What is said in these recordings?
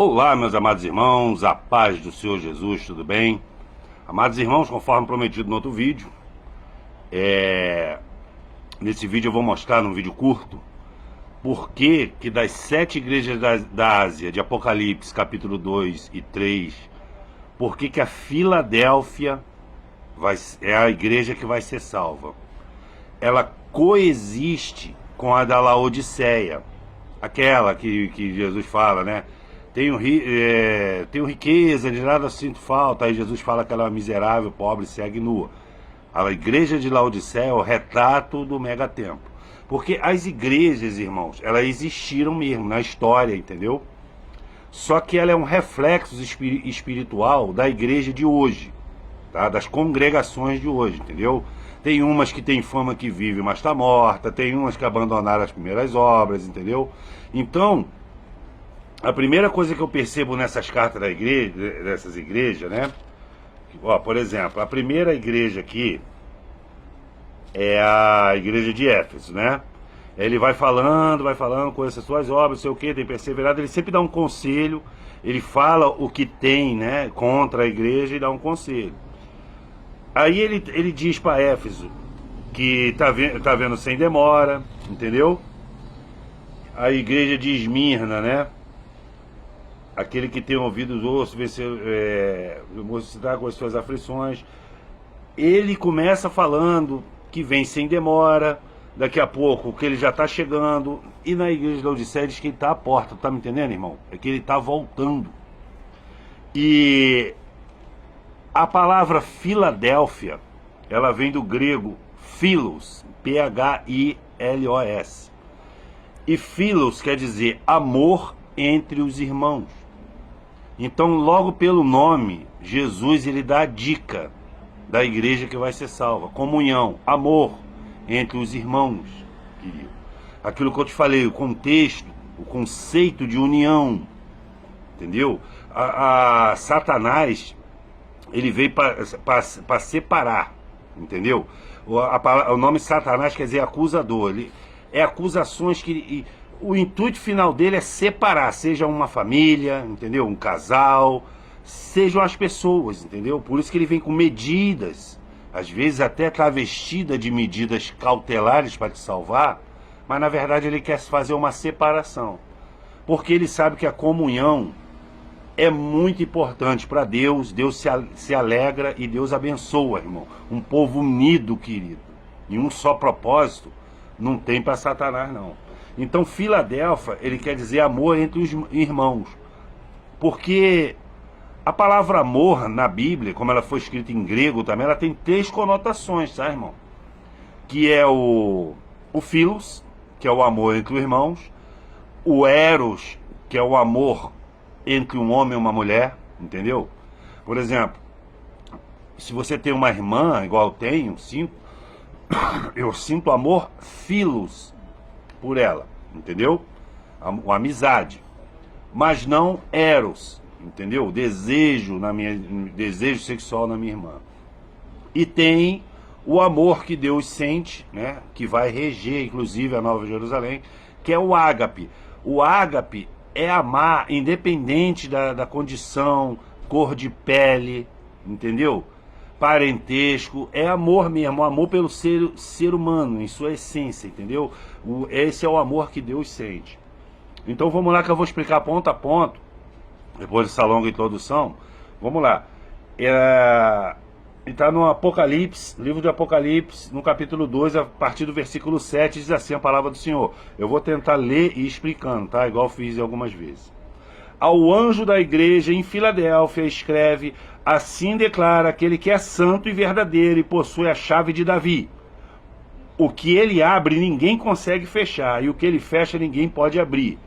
Olá, meus amados irmãos, a paz do Senhor Jesus, tudo bem? Amados irmãos, conforme prometido no outro vídeo, nesse vídeo eu vou mostrar, num vídeo curto, por que das 7 igrejas da Ásia, de Apocalipse, capítulo 2 e 3, por que a Filadélfia é a igreja que vai ser salva. Ela coexiste com a da Laodiceia, aquela que Jesus fala, né? Tenho riqueza, de nada sinto falta. Aí Jesus fala que ela é miserável, pobre, cega e nua. A igreja de Laodiceia é o retrato do megatemplo. Porque as igrejas, irmãos, elas existiram mesmo na história, entendeu? Só que ela é um reflexo espiritual da igreja de hoje, tá? Das congregações de hoje, entendeu? Tem umas que tem fama que vive, mas está morta. Tem umas que abandonaram as primeiras obras, entendeu? Então, a primeira coisa que eu percebo nessas cartas dessas igrejas, né? Ó, por exemplo, a primeira igreja aqui é a igreja de Éfeso, né? Ele vai falando com essas suas obras, não sei o que, tem perseverado, ele sempre dá um conselho, ele fala o que tem, né, contra a igreja e dá um conselho. Aí ele diz para Éfeso que tá vendo sem demora, entendeu? A igreja de Esmirna, né? Aquele que tem ouvidos ouço, mocidar com as suas aflições. Ele começa falando que vem sem demora, daqui a pouco que ele já está chegando. E na igreja de Laodiceia diz que ele está à porta, tá me entendendo, irmão? É que ele está voltando. E a palavra Filadélfia, ela vem do grego philos, P-H-I-L-O-S. E philos quer dizer amor entre os irmãos. Então, logo pelo nome, Jesus ele dá a dica da igreja que vai ser salva. Comunhão, amor entre os irmãos, querido. Aquilo que eu te falei, o contexto, o conceito de união, entendeu? A Satanás, ele veio para separar, entendeu? O nome Satanás quer dizer acusador. Ele é acusações que... O intuito final dele é separar, seja uma família, entendeu? Um casal, sejam as pessoas, entendeu? Por isso que ele vem com medidas, às vezes até travestida de medidas cautelares para te salvar, mas na verdade ele quer fazer uma separação. Porque ele sabe que a comunhão é muito importante para Deus, Deus se alegra e Deus abençoa, irmão. Um povo unido, querido, em um só propósito, não tem para Satanás, não. Então, Filadélfia, ele quer dizer amor entre os irmãos. Porque a palavra amor na Bíblia, como ela foi escrita em grego também, ela tem 3 conotações, tá, irmão? Que é o philos, que é o amor entre os irmãos. O eros, que é o amor entre um homem e uma mulher, entendeu? Por exemplo, se você tem uma irmã, igual eu tenho, eu sinto amor philos por ela, entendeu? A amizade, mas não eros, entendeu? Desejo sexual na minha irmã. E tem o amor que Deus sente, né? Que vai reger, inclusive, a Nova Jerusalém, que é o ágape. O ágape é amar, independente da condição, cor de pele, entendeu? Parentesco, é amor mesmo, amor pelo ser humano, em sua essência, entendeu? Esse é o amor que Deus sente. Então vamos lá que eu vou explicar ponto a ponto, depois dessa longa introdução. Vamos lá. Está no Apocalipse, livro de Apocalipse, no capítulo 2, a partir do versículo 7, diz assim a palavra do Senhor. Eu vou tentar ler e ir explicando, tá? Igual fiz algumas vezes. Ao anjo da igreja em Filadélfia escreve: assim declara aquele que é santo e verdadeiro e possui a chave de Davi. O que ele abre ninguém consegue fechar, e o que ele fecha ninguém pode abrir.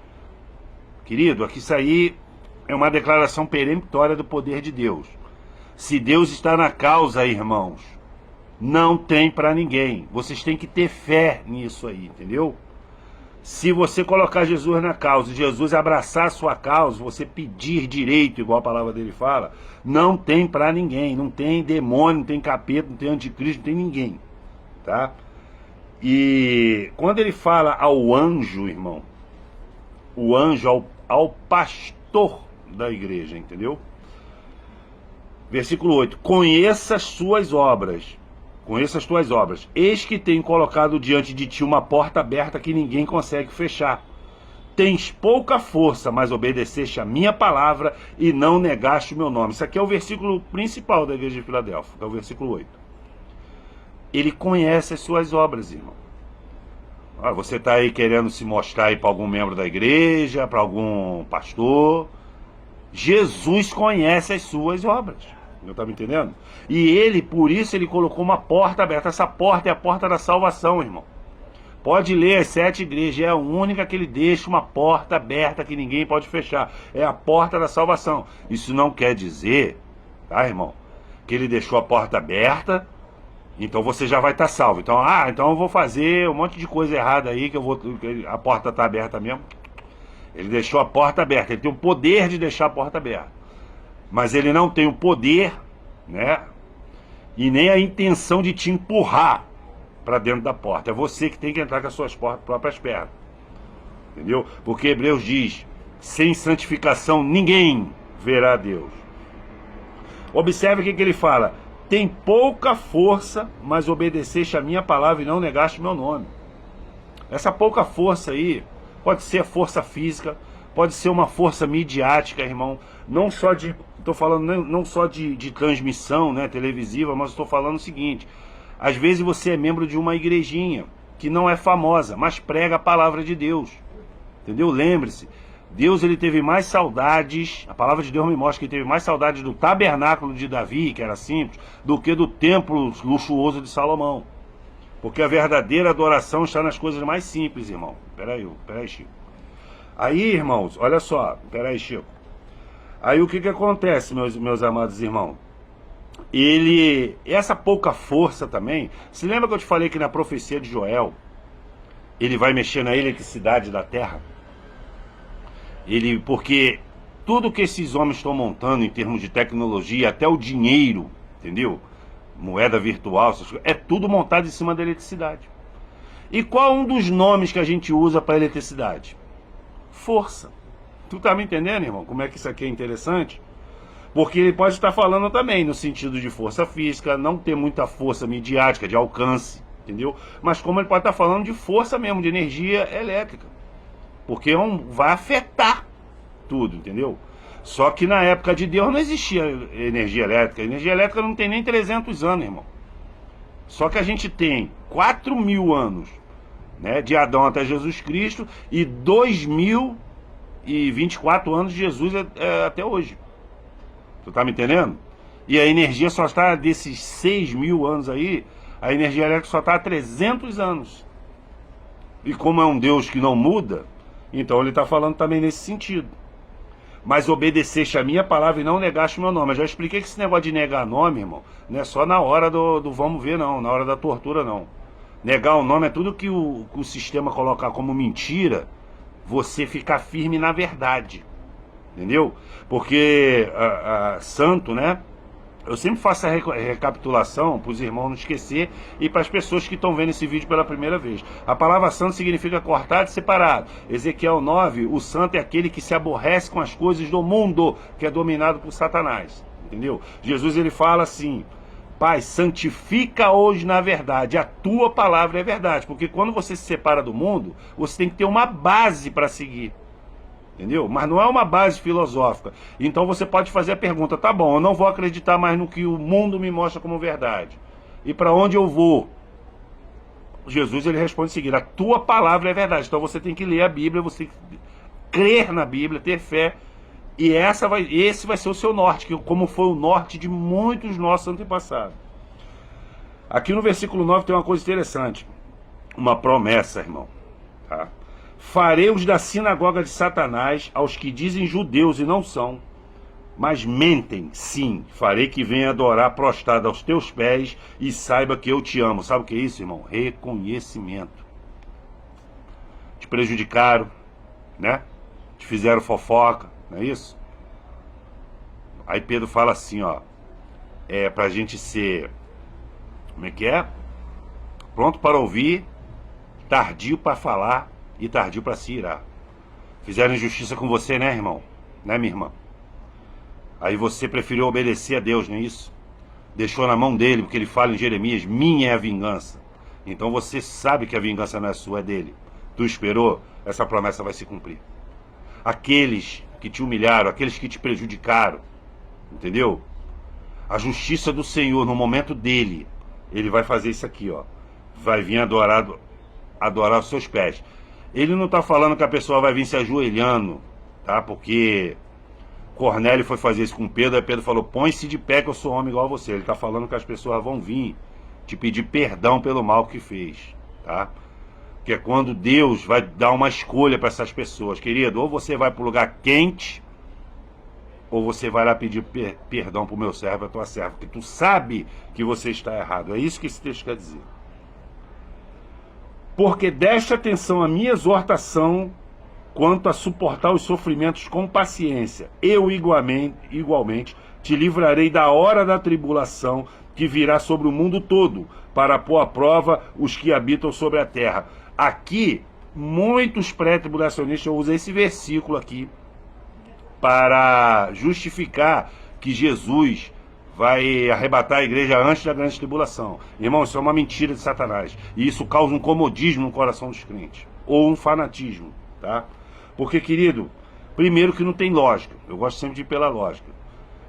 Querido, aqui isso aí é uma declaração peremptória do poder de Deus. Se Deus está na causa, irmãos, não tem para ninguém. Vocês têm que ter fé nisso aí, entendeu? Se você colocar Jesus na causa, Jesus abraçar a sua causa, você pedir direito, igual a palavra dele fala, não tem para ninguém. Não tem demônio, não tem capeta, não tem anticristo, não tem ninguém, tá? E quando ele fala ao anjo, irmão, o anjo ao pastor da igreja, entendeu? Versículo 8: conheça as suas obras. Conheça as tuas obras. Eis que tenho colocado diante de ti uma porta aberta que ninguém consegue fechar. Tens pouca força, mas obedeceste a minha palavra e não negaste o meu nome. Isso aqui é o versículo principal da igreja de Filadélfia, que é o versículo 8. Ele conhece as suas obras, irmão. Você está aí querendo se mostrar aí para algum membro da igreja, para algum pastor. Jesus conhece as suas obras. Não está me entendendo? E ele, por isso, ele colocou uma porta aberta. Essa porta é a porta da salvação, irmão. Pode ler as 7 igrejas, é a única que ele deixa uma porta aberta que ninguém pode fechar. É a porta da salvação. Isso não quer dizer, tá, irmão, que ele deixou a porta aberta, então você já vai estar salvo. Então, então eu vou fazer um monte de coisa errada aí, a porta está aberta mesmo. Ele deixou a porta aberta, ele tem o poder de deixar a porta aberta. Mas ele não tem o poder, né, e nem a intenção de te empurrar para dentro da porta. É você que tem que entrar com as suas próprias pernas. Entendeu? Porque Hebreus diz: sem santificação ninguém verá a Deus. Observe o que ele fala: tem pouca força, mas obedeceste a minha palavra e não negaste o meu nome. Essa pouca força aí pode ser força física, pode ser uma força midiática, irmão. Não só de, estou falando não só de transmissão, né, televisiva, mas estou falando o seguinte: às vezes você é membro de uma igrejinha que não é famosa, mas prega a palavra de Deus. Entendeu? Lembre-se, Deus, ele teve mais saudades, a palavra de Deus me mostra que ele teve mais saudades do tabernáculo de Davi, que era simples, do que do templo luxuoso de Salomão. Porque a verdadeira adoração está nas coisas mais simples, irmão. Peraí, Chico. Aí, irmãos, olha só, peraí, Chico. Aí o que acontece, meus amados irmãos? Essa pouca força também, se lembra que eu te falei que na profecia de Joel, ele vai mexer na eletricidade da terra? Porque tudo que esses homens estão montando em termos de tecnologia, até o dinheiro, entendeu? Moeda virtual, é tudo montado em cima da eletricidade. E qual um dos nomes que a gente usa para eletricidade? Força. Tu tá me entendendo, irmão? Como é que isso aqui é interessante? Porque ele pode estar falando também no sentido de força física, não ter muita força midiática, de alcance, entendeu? Mas como ele pode estar falando de força mesmo, de energia elétrica. Porque vai afetar tudo, entendeu? Só que na época de Deus não existia energia elétrica. A energia elétrica não tem nem 300 anos, irmão. Só que a gente tem 4.000 anos, né, de Adão até Jesus Cristo e 2.024 anos de Jesus até hoje. Tu tá me entendendo? E a energia só está, desses 6.000 anos aí, a energia elétrica só está há 300 anos. E como é um Deus que não muda, então ele está falando também nesse sentido. Mas obedeceste a minha palavra e não negaste o meu nome. Eu já expliquei que esse negócio de negar nome, irmão, não é só na hora do vamos ver, não. Na hora da tortura, não. Negar o nome é tudo que o sistema colocar como mentira, você ficar firme na verdade. Entendeu? Porque santo, né? Eu sempre faço a recapitulação para os irmãos não esquecer e para as pessoas que estão vendo esse vídeo pela primeira vez. A palavra santo significa cortado e separado. Ezequiel 9, o santo é aquele que se aborrece com as coisas do mundo, que é dominado por Satanás. Entendeu? Jesus, ele fala assim: Pai, santifica hoje na verdade, a tua palavra é verdade. Porque quando você se separa do mundo, você tem que ter uma base para seguir. Entendeu? Mas não é uma base filosófica. Então você pode fazer a pergunta: tá bom, eu não vou acreditar mais no que o mundo me mostra como verdade. E para onde eu vou? Jesus, ele responde o seguinte: a tua palavra é verdade. Então você tem que ler a Bíblia, você tem que crer na Bíblia, ter fé. E esse vai ser o seu norte, como foi o norte de muitos nossos antepassados. Aqui no versículo 9 tem uma coisa interessante. Uma promessa, irmão. Tá? Farei os da sinagoga de Satanás, aos que dizem judeus e não são, mas mentem, sim. Farei que venha adorar prostrado aos teus pés e saiba que eu te amo. Sabe o que é isso, irmão? Reconhecimento. Te prejudicaram, né? Te fizeram fofoca, não é isso? Aí Pedro fala assim, ó, pra gente ser, como é que é? Pronto para ouvir, tardio para falar e tardio para se irar. Fizeram injustiça com você, né, irmão? Né, minha irmã? Aí você preferiu obedecer a Deus, não é isso? Deixou na mão dele, porque ele fala em Jeremias, minha é a vingança. Então você sabe que a vingança não é sua, é dele. Tu esperou, essa promessa vai se cumprir. Aqueles que te humilharam, aqueles que te prejudicaram, entendeu? A justiça do Senhor, no momento dele, ele vai fazer isso aqui, ó. Vai vir adorar os seus pés. Ele não está falando que a pessoa vai vir se ajoelhando, tá? Porque Cornélio foi fazer isso com Pedro, aí Pedro falou, põe-se de pé que eu sou homem igual a você. Ele está falando que as pessoas vão vir te pedir perdão pelo mal que fez, tá? Que é quando Deus vai dar uma escolha para essas pessoas. Querido, ou você vai para o lugar quente, ou você vai lá pedir perdão para o meu servo, a tua serva, porque tu sabe que você está errado. É isso que esse texto quer dizer. Porque deste atenção à minha exortação quanto a suportar os sofrimentos com paciência. Eu igualmente te livrarei da hora da tribulação que virá sobre o mundo todo, para pôr à prova os que habitam sobre a terra. Aqui, muitos pré-tribulacionistas usam esse versículo aqui para justificar que Jesus vai arrebatar a igreja antes da grande tribulação. Irmão, isso é uma mentira de Satanás. E isso causa um comodismo no coração dos crentes. Ou um fanatismo, tá? Porque, querido, primeiro que não tem lógica. Eu gosto sempre de ir pela lógica.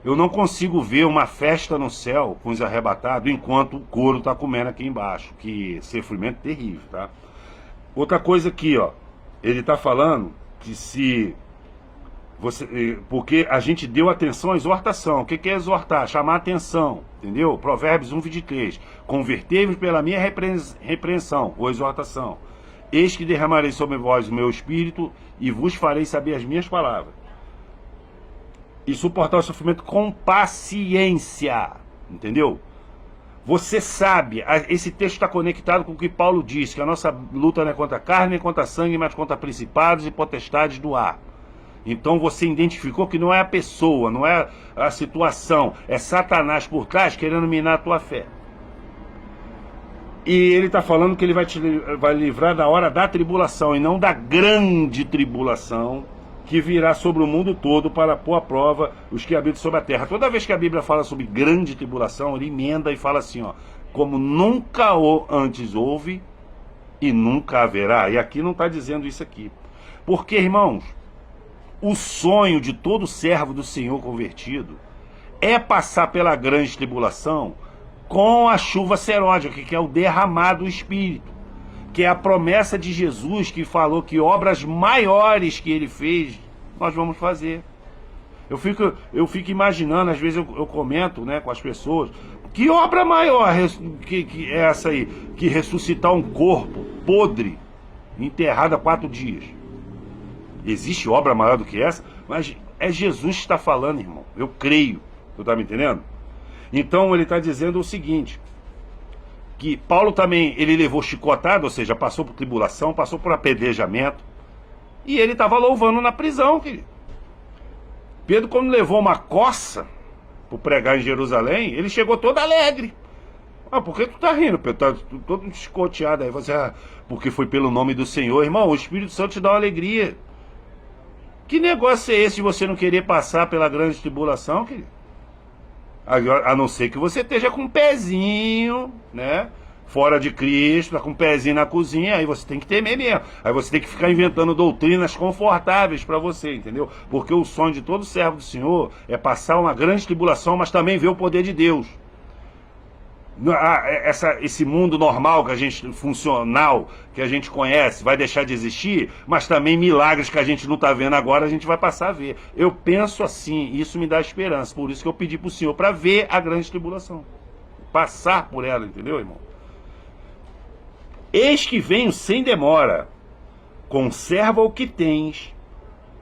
Eu não consigo ver uma festa no céu com os arrebatados enquanto o couro está comendo aqui embaixo. Que sofrimento terrível, tá? Outra coisa aqui, ó. Ele está falando que se... porque a gente deu atenção à exortação. O que é exortar? Chamar atenção, entendeu? Provérbios 1:23. Convertei-vos pela minha repreensão, ou exortação. Eis que derramarei sobre vós o meu espírito e vos farei saber as minhas palavras. E suportar o sofrimento com paciência, entendeu? Você sabe, esse texto está conectado com o que Paulo disse, que a nossa luta não é contra a carne, nem contra sangue, mas contra principados e potestades do ar. Então você identificou que não é a pessoa, não é a situação, é Satanás por trás querendo minar a tua fé. E ele está falando que ele vai livrar da hora da tribulação e não da grande tribulação que virá sobre o mundo todo para pôr à prova os que habitam sobre a terra. Toda vez que a Bíblia fala sobre grande tribulação, ele emenda e fala assim, ó, como nunca antes houve e nunca haverá. E aqui não está dizendo isso aqui. Porque, irmãos, o sonho de todo servo do Senhor convertido é passar pela grande tribulação com a chuva seródica, que é o derramar do Espírito, que é a promessa de Jesus, que falou que obras maiores que ele fez, nós vamos fazer. Eu fico imaginando, às vezes eu comento, né, com as pessoas, que obra maior que é essa aí? Que ressuscitar um corpo podre, enterrado há 4 dias. Existe obra maior do que essa? Mas é Jesus que está falando, irmão. Eu creio. Tu está me entendendo? Então ele está dizendo o seguinte, que Paulo também, ele levou chicotada, ou seja, passou por tribulação, passou por apedrejamento, e ele estava louvando na prisão, querido. Pedro, quando levou uma coça por pregar em Jerusalém, ele chegou todo alegre. Ah, por que tu tá rindo, Pedro? Tá todo chicoteado aí. Você, porque foi pelo nome do Senhor. Irmão, o Espírito Santo te dá uma alegria. Que negócio é esse de você não querer passar pela grande tribulação, querido? A não ser que você esteja com um pezinho, né, fora de Cristo, tá com um pezinho na cozinha, aí você tem que temer mesmo. Aí você tem que ficar inventando doutrinas confortáveis para você, entendeu? Porque o sonho de todo servo do Senhor é passar uma grande tribulação, mas também ver o poder de Deus. Esse mundo normal que a gente, funcional, que a gente conhece, vai deixar de existir, mas também milagres que a gente não está vendo agora, a gente vai passar a ver. Eu penso assim, isso me dá esperança, por isso que eu pedi para o Senhor, para ver a grande tribulação, passar por ela, entendeu, irmão? Eis que venho sem demora, conserva o que tens,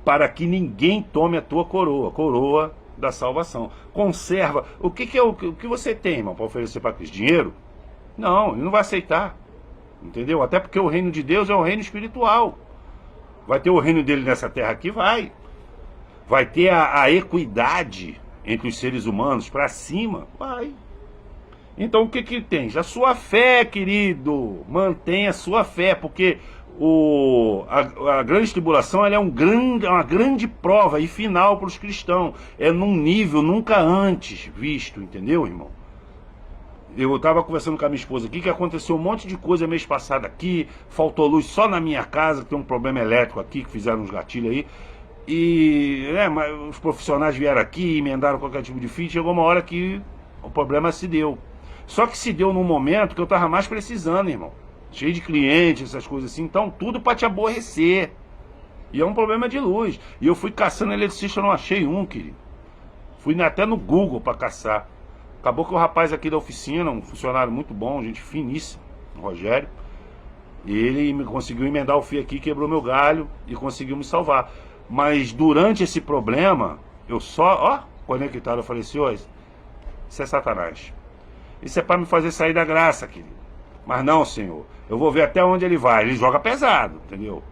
para que ninguém tome a tua coroa da salvação. Conserva. O que é o que você tem, irmão, para oferecer para Cristo? Dinheiro? Não, ele não vai aceitar. Entendeu? Até porque o reino de Deus é um reino espiritual. Vai ter o reino dele nessa terra aqui? Vai. Vai ter a equidade entre os seres humanos para cima? Vai. Então o que que tem? A sua fé, querido, mantenha a sua fé, porque a grande tribulação ela é uma grande prova e final para os cristãos. É num nível nunca antes visto, entendeu, irmão? Eu estava conversando com a minha esposa aqui que aconteceu um monte de coisa mês passado aqui, faltou luz só na minha casa, que tem um problema elétrico aqui, que fizeram uns gatilhos aí. E mas os profissionais vieram aqui, emendaram qualquer tipo de fio, chegou uma hora que o problema se deu. Só que se deu num momento que eu estava mais precisando, irmão. Cheio de clientes, essas coisas assim, então tudo para te aborrecer. E é um problema de luz. E eu fui caçando eletricista, eu não achei um, querido. Fui até no Google para caçar. Acabou que o rapaz aqui da oficina, um funcionário muito bom, gente finíssima, o Rogério, ele me conseguiu emendar o fio aqui, quebrou meu galho e conseguiu me salvar. Mas durante esse problema, eu só, conectado, eu falei, senhor, isso é Satanás. Isso é para me fazer sair da graça, querido. Mas não, senhor, eu vou ver até onde ele vai. Ele joga pesado, entendeu?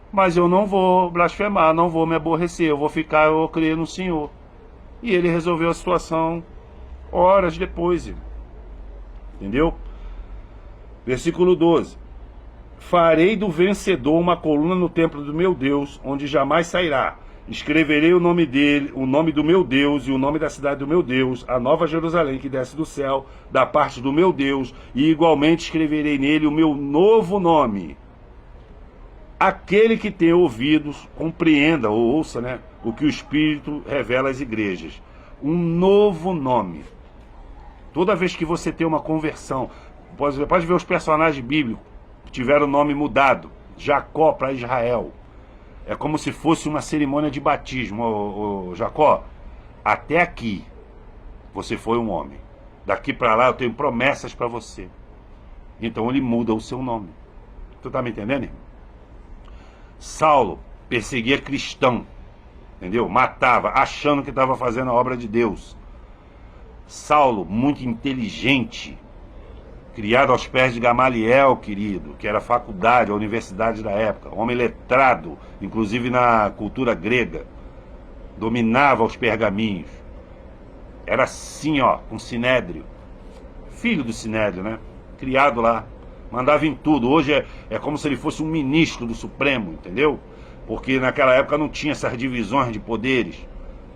Mas eu não vou blasfemar, não vou me aborrecer, eu vou crer no Senhor. E ele resolveu a situação horas depois, entendeu? Versículo 12. Farei do vencedor uma coluna no templo do meu Deus, onde jamais sairá. Escreverei o nome dele, o nome do meu Deus e o nome da cidade do meu Deus, a nova Jerusalém que desce do céu, da parte do meu Deus, e igualmente escreverei nele o meu novo nome. Aquele que tem ouvidos, compreenda ou ouça, o que o Espírito revela às igrejas. Um novo nome. Toda vez que você tem uma conversão, pode ver os personagens bíblicos que tiveram o nome mudado. Jacó para Israel. É como se fosse uma cerimônia de batismo. Jacó, até aqui você foi um homem. Daqui para lá eu tenho promessas para você. Então ele muda o seu nome. Tu tá me entendendo, irmão? Saulo perseguia cristão, entendeu? Matava, achando que estava fazendo a obra de Deus. Saulo, muito inteligente, criado aos pés de Gamaliel, querido, que era a faculdade, a universidade da época, homem letrado, inclusive na cultura grega, dominava os pergaminhos. Era assim, com Sinédrio, filho do Sinédrio, criado lá, mandava em tudo. Hoje é como se ele fosse um ministro do Supremo, entendeu? Porque naquela época não tinha essas divisões de poderes.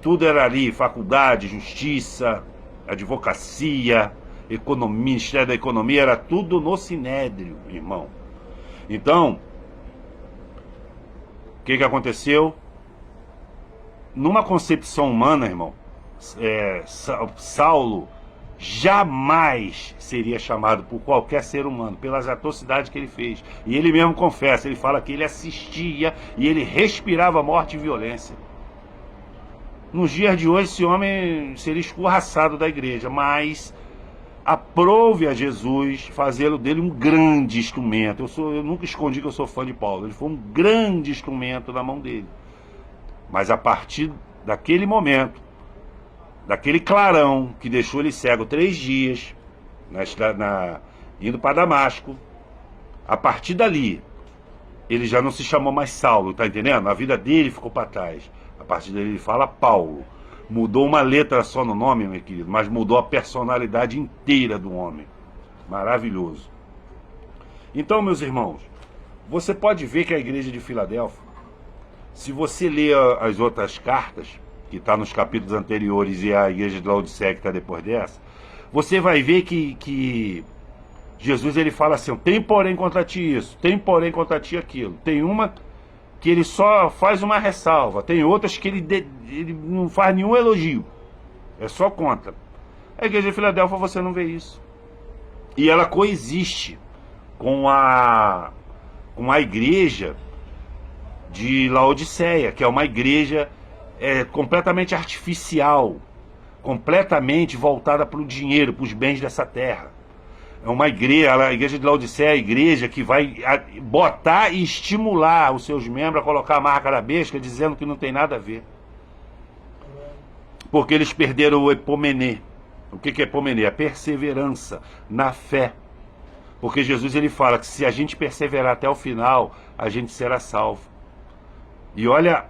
Tudo era ali, faculdade, justiça, advocacia, economia, Ministério da Economia, era tudo no Sinédrio, irmão. Então, o que aconteceu? Numa concepção humana, irmão, Saulo jamais seria chamado por qualquer ser humano, pelas atrocidades que ele fez. E ele mesmo confessa, ele fala que ele assistia e ele respirava morte e violência. Nos dias de hoje, esse homem seria escorraçado da igreja, mas aprove a Jesus fazê-lo dele um grande instrumento. Eu nunca escondi que eu sou fã de Paulo. Ele foi um grande instrumento na mão dele. Mas a partir daquele momento, daquele clarão que deixou ele cego 3 dias, indo para Damasco, a partir dali, ele já não se chamou mais Saulo, tá entendendo? A vida dele ficou para trás. A partir dele ele fala Paulo. Mudou uma letra só no nome, meu querido, mas mudou a personalidade inteira do homem. Maravilhoso. Então, meus irmãos, você pode ver que a igreja de Filadélfia, se você ler as outras cartas, que está nos capítulos anteriores, e a igreja de Laodiceia que está depois dessa, você vai ver que Jesus ele fala assim, tem porém contra ti isso, tem porém contra ti aquilo. Tem uma que ele só faz uma ressalva, tem outras que ele não faz nenhum elogio, é só contra. A igreja de Filadélfia você não vê isso. E ela coexiste com a igreja de Laodiceia, que é uma igreja completamente artificial, completamente voltada para o dinheiro, para os bens dessa terra. É uma igreja, a igreja de Laodiceia é a igreja que vai botar e estimular os seus membros a colocar a marca da besta, dizendo que não tem nada a ver. Porque eles perderam o epomenê. O que é epomenê? A perseverança na fé. Porque Jesus ele fala que se a gente perseverar até o final, a gente será salvo. E olha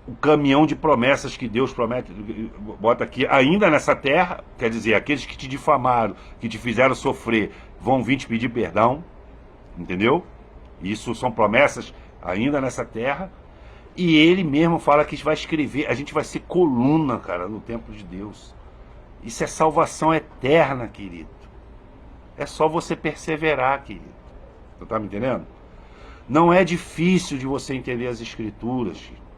o caminhão de promessas que Deus promete, bota aqui, ainda nessa terra, quer dizer, aqueles que te difamaram, que te fizeram sofrer, vão vir te pedir perdão, entendeu? Isso são promessas ainda nessa terra. E ele mesmo fala que vai escrever, a gente vai ser coluna, cara, no templo de Deus. Isso é salvação eterna, querido. É só você perseverar, querido. Você tá me entendendo? Não é difícil de você entender as escrituras, filho.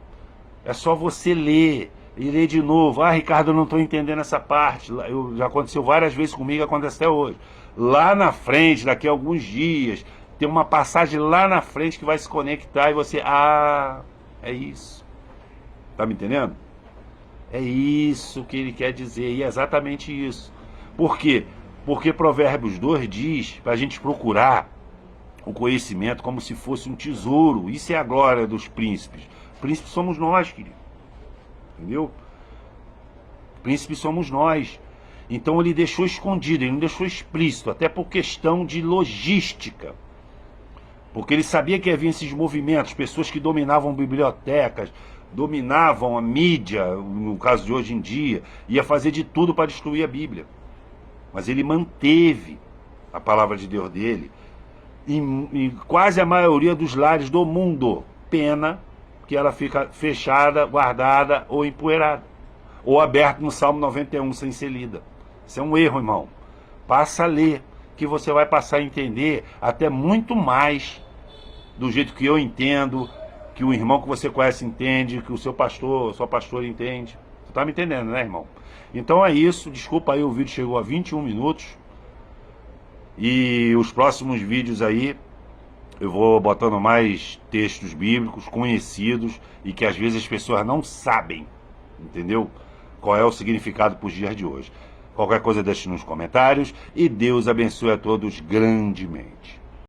É só você ler e ler de novo. Ah, Ricardo, eu não estou entendendo essa parte. Já aconteceu várias vezes comigo, acontece até hoje. Lá na frente, daqui a alguns dias, tem uma passagem lá na frente que vai se conectar e você... Ah, é isso. Tá me entendendo? É isso que ele quer dizer. E é exatamente isso. Por quê? Porque Provérbios 2 diz para a gente procurar o conhecimento como se fosse um tesouro. Isso é a glória dos príncipes. Príncipes somos nós, querido. Entendeu? Príncipes somos nós. Então ele deixou escondido, ele não deixou explícito, até por questão de logística. Porque ele sabia que havia esses movimentos, pessoas que dominavam bibliotecas, dominavam a mídia, no caso de hoje em dia, ia fazer de tudo para destruir a Bíblia. Mas ele manteve a palavra de Deus dele em quase a maioria dos lares do mundo. Pena que ela fica fechada, guardada ou empoeirada. Ou aberta no Salmo 91 sem ser lida. Isso é um erro, irmão. Passa a ler, que você vai passar a entender até muito mais do jeito que eu entendo, que o irmão que você conhece entende, que o seu pastor, sua pastora entende. Você tá me entendendo, né, irmão? Então é isso. Desculpa aí, o vídeo chegou a 21 minutos. E os próximos vídeos aí eu vou botando mais textos bíblicos conhecidos e que às vezes as pessoas não sabem, entendeu? Qual é o significado para os dias de hoje. Qualquer coisa deixe nos comentários e Deus abençoe a todos grandemente.